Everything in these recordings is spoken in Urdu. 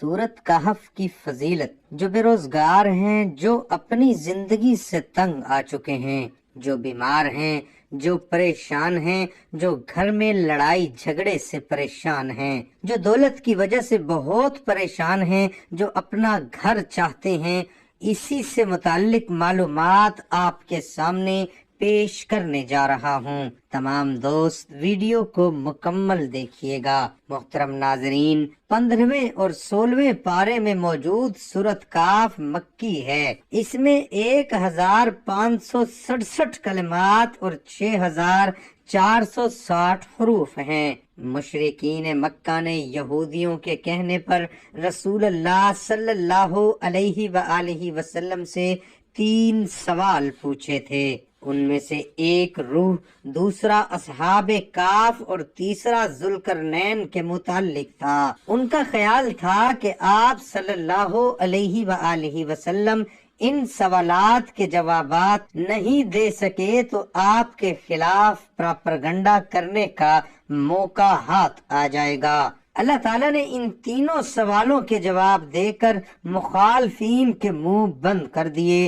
سورت کہف کی فضیلت۔ جو بے روزگار ہیں، جو اپنی زندگی سے تنگ آ چکے ہیں، جو بیمار ہیں، جو پریشان ہیں، جو گھر میں لڑائی جھگڑے سے پریشان ہیں، جو دولت کی وجہ سے بہت پریشان ہیں، جو اپنا گھر چاہتے ہیں، اسی سے متعلق معلومات آپ کے سامنے پیش کرنے جا رہا ہوں۔ تمام دوست ویڈیو کو مکمل دیکھیے گا۔ محترم ناظرین، 15ویں اور 16ویں پارے میں موجود سورت کاف مکی ہے۔ اس میں 1567 کلمات اور 6460 حروف ہیں۔ مشرکین مکہ نے یہودیوں کے کہنے پر رسول اللہ صلی اللہ علیہ وآلہ وسلم سے 3 سوال پوچھے تھے۔ ان میں سے ایک روح، دوسرا اصحاب کاف اور تیسرا ذوالقرنین کے متعلق تھا۔ ان کا خیال تھا کہ آپ صلی اللہ علیہ وآلہ وسلم ان سوالات کے جوابات نہیں دے سکے تو آپ کے خلاف پراپرگنڈا کرنے کا موقع ہاتھ آ جائے گا۔ اللہ تعالیٰ نے ان تینوں سوالوں کے جواب دے کر مخالفین کے منہ بند کر دیے۔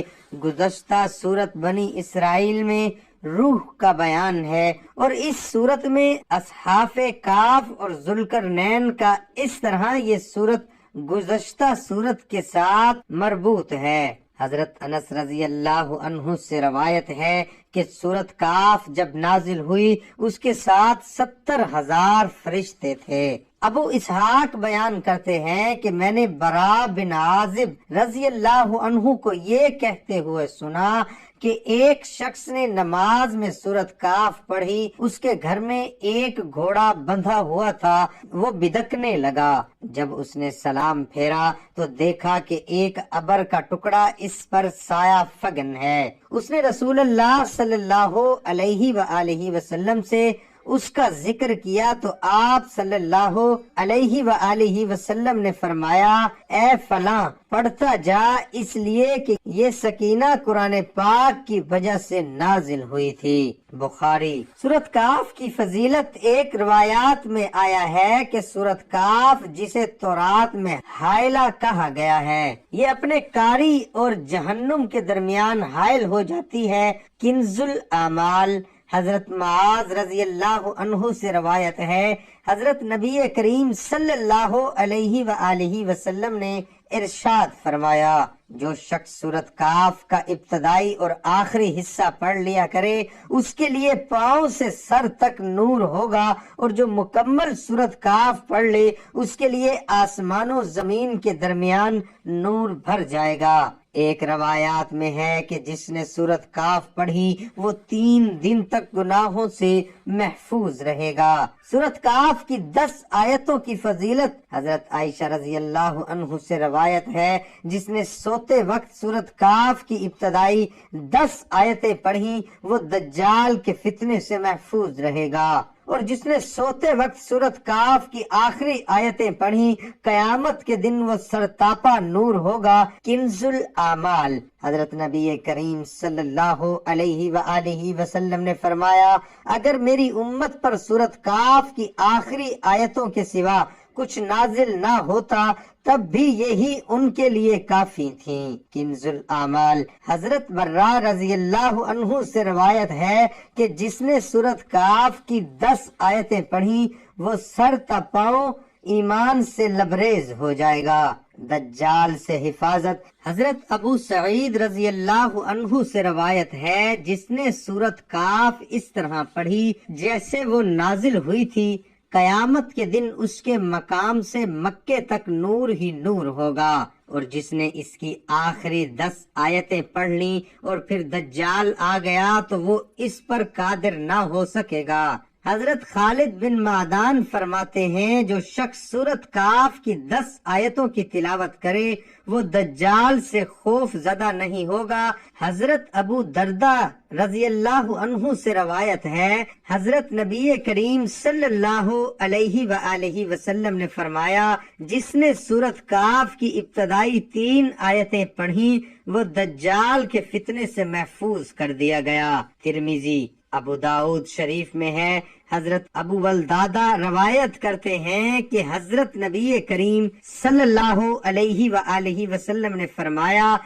گزشتہ سورت بنی اسرائیل میں روح کا بیان ہے، اور اس سورت میں اصحاب کاف اور ذوالقرنین کا اس طرح یہ سورت گزشتہ سورت کے ساتھ مربوط ہے۔ حضرت انس رضی اللہ عنہ سے روایت ہے کہ سورت کاف جب نازل ہوئی اس کے ساتھ 70,000 فرشتے تھے۔ ابو اسحاق بیان کرتے ہیں کہ میں نے برا بن عازب رضی اللہ عنہ کو یہ کہتے ہوئے سنا کہ ایک شخص نے نماز میں سورت کاف پڑھی، اس کے گھر میں ایک گھوڑا بندھا ہوا تھا، وہ بدکنے لگا۔ جب اس نے سلام پھیرا تو دیکھا کہ ایک ابر کا ٹکڑا اس پر سایہ فگن ہے۔ اس نے رسول اللہ صلی اللہ علیہ وآلہ وسلم سے اس کا ذکر کیا تو آپ صلی اللہ علیہ وآلہ وسلم نے فرمایا، اے فلاں پڑھتا جا، اس لیے کہ یہ سکینہ قرآن پاک کی وجہ سے نازل ہوئی تھی۔ بخاری۔ سورت کاف کی فضیلت ایک روایات میں آیا ہے کہ سورت کاف جسے تورات میں حائلہ کہا گیا ہے، یہ اپنے قاری اور جہنم کے درمیان حائل ہو جاتی ہے۔ کنز الاعمال۔ حضرت معاذ رضی اللہ عنہ سے روایت ہے، حضرت نبی کریم صلی اللہ علیہ وآلہ وسلم نے ارشاد فرمایا، جو شخص سورت کاف کا ابتدائی اور آخری حصہ پڑھ لیا کرے اس کے لیے پاؤں سے سر تک نور ہوگا، اور جو مکمل سورت کاف پڑھ لے اس کے لیے آسمان و زمین کے درمیان نور بھر جائے گا۔ ایک روایات میں ہے کہ جس نے سورت کاف پڑھی وہ 3 دن تک گناہوں سے محفوظ رہے گا۔ سورت کاف کی 10 آیتوں کی فضیلت حضرت عائشہ رضی اللہ عنہ سے روایت ہے، جس نے سوتے وقت سورت کاف کی ابتدائی 10 آیتیں پڑھی وہ دجال کے فتنے سے محفوظ رہے گا، اور جس نے سوتے وقت سورت کاف کی آخری آیتیں پڑھی قیامت کے دن وہ سرتاپا نور ہوگا۔ کنز الاعمال۔ حضرت نبی کریم صلی اللہ علیہ وآلہ وسلم نے فرمایا، اگر میری امت پر سورت کاف کی آخری آیتوں کے سوا کچھ نازل نہ ہوتا تب بھی یہی ان کے لیے کافی تھیں۔ کنز الاعمال۔ حضرت برا رضی اللہ عنہ سے روایت ہے کہ جس نے سورت کاف کی 10 آیتیں پڑھی وہ سر تا پاؤں ایمان سے لبریز ہو جائے گا۔ دجال سے حفاظت۔ حضرت ابو سعید رضی اللہ عنہ سے روایت ہے، جس نے سورت کاف اس طرح پڑھی جیسے وہ نازل ہوئی تھی، قیامت کے دن اس کے مقام سے مکے تک نور ہی نور ہوگا، اور جس نے اس کی آخری 10 آیتیں پڑھ لیں اور پھر دجال آ گیا تو وہ اس پر قادر نہ ہو سکے گا۔ حضرت خالد بن معدان فرماتے ہیں، جو شخص سورت کاف کی 10 آیتوں کی تلاوت کرے وہ دجال سے خوف زدہ نہیں ہوگا۔ حضرت ابو دردہ رضی اللہ عنہ سے روایت ہے، حضرت نبی کریم صلی اللہ علیہ وآلہ وسلم نے فرمایا، جس نے سورت کاف کی ابتدائی 3 آیتیں پڑھی وہ دجال کے فتنے سے محفوظ کر دیا گیا۔ ترمذی۔ ابو داؤد شریف میں ہے، حضرت ابو والدادہ روایت کرتے ہیں کہ حضرت نبی کریم صلی اللہ علیہ وآلہ وسلم نے فرمایا،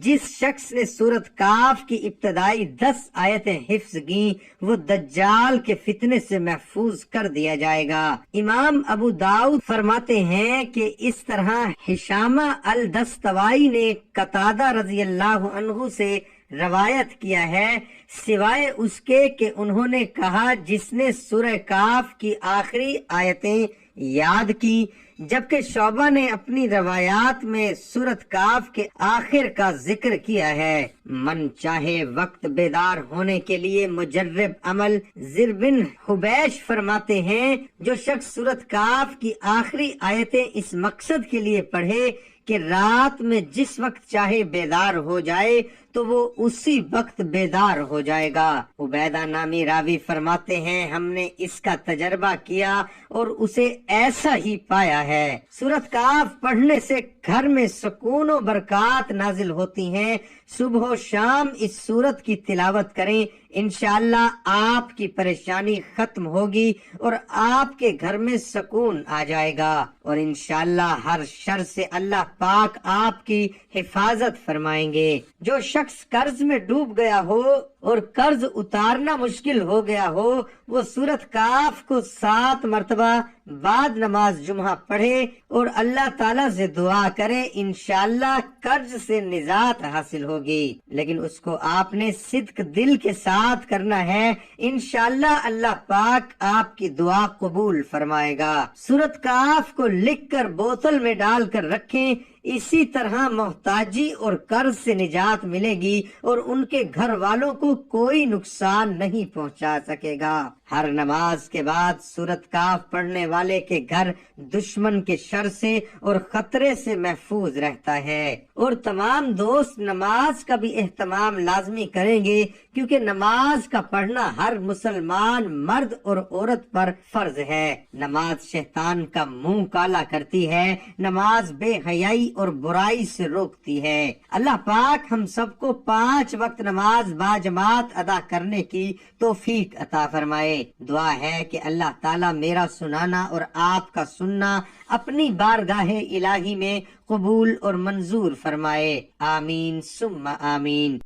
جس شخص نے سورت کاف کی ابتدائی 10 آیتیں حفظ کی وہ دجال کے فتنے سے محفوظ کر دیا جائے گا۔ امام ابو داؤد فرماتے ہیں کہ اس طرح ہشامہ الدستوائی نے قتادہ رضی اللہ عنہ سے روایت کیا ہے، سوائے اس کے کہ انہوں نے کہا جس نے سورہ کاف کی آخری آیتیں یاد کی، جبکہ شعبہ نے اپنی روایات میں سورت کاف کے آخر کا ذکر کیا ہے۔ من چاہے وقت بیدار ہونے کے لیے مجرب عمل زر بن حبیش فرماتے ہیں، جو شخص سورت کاف کی آخری آیتیں اس مقصد کے لیے پڑھے کہ رات میں جس وقت چاہے بیدار ہو جائے تو وہ اسی وقت بیدار ہو جائے گا۔ عبیدہ نامی راوی فرماتے ہیں، ہم نے اس کا تجربہ کیا اور اسے ایسا ہی پایا ہے۔ سورت کاف پڑھنے سے گھر میں سکون و برکات نازل ہوتی ہیں۔ صبح و شام اس سورت کی تلاوت کریں، انشاءاللہ آپ کی پریشانی ختم ہوگی اور آپ کے گھر میں سکون آ جائے گا، اور انشاءاللہ ہر شر سے اللہ پاک آپ کی حفاظت فرمائیں گے۔ جو شخص قرض میں ڈوب گیا ہو اور قرض اتارنا مشکل ہو گیا ہو، وہ سورت کاف کو 7 مرتبہ بعد نماز جمعہ پڑھے اور اللہ تعالیٰ سے دعا کرے، انشاءاللہ قرض سے نجات حاصل ہوگی، لیکن اس کو آپ نے صدق دل کے ساتھ کرنا ہے۔ انشاءاللہ اللہ پاک آپ کی دعا قبول فرمائے گا۔ سورت کاف کو لکھ کر بوتل میں ڈال کر رکھیں، اسی طرح محتاجی اور قرض سے نجات ملے گی اور ان کے گھر والوں کو کوئی نقصان نہیں پہنچا سکے گا۔ ہر نماز کے بعد سورت کاف پڑھنے والے کے گھر دشمن کے شر سے اور خطرے سے محفوظ رہتا ہے۔ اور تمام دوست نماز کا بھی اہتمام لازمی کریں گے، کیونکہ نماز کا پڑھنا ہر مسلمان مرد اور عورت پر فرض ہے۔ نماز شیطان کا منہ کالا کرتی ہے، نماز بے حیائی اور برائی سے روکتی ہے۔ اللہ پاک ہم سب کو 5 وقت نماز باجماعت ادا کرنے کی توفیق عطا فرمائے۔ دعا ہے کہ اللہ تعالیٰ میرا سنانا اور آپ کا سننا اپنی بارگاہ الہی میں قبول اور منظور فرمائے، آمین ثم آمین۔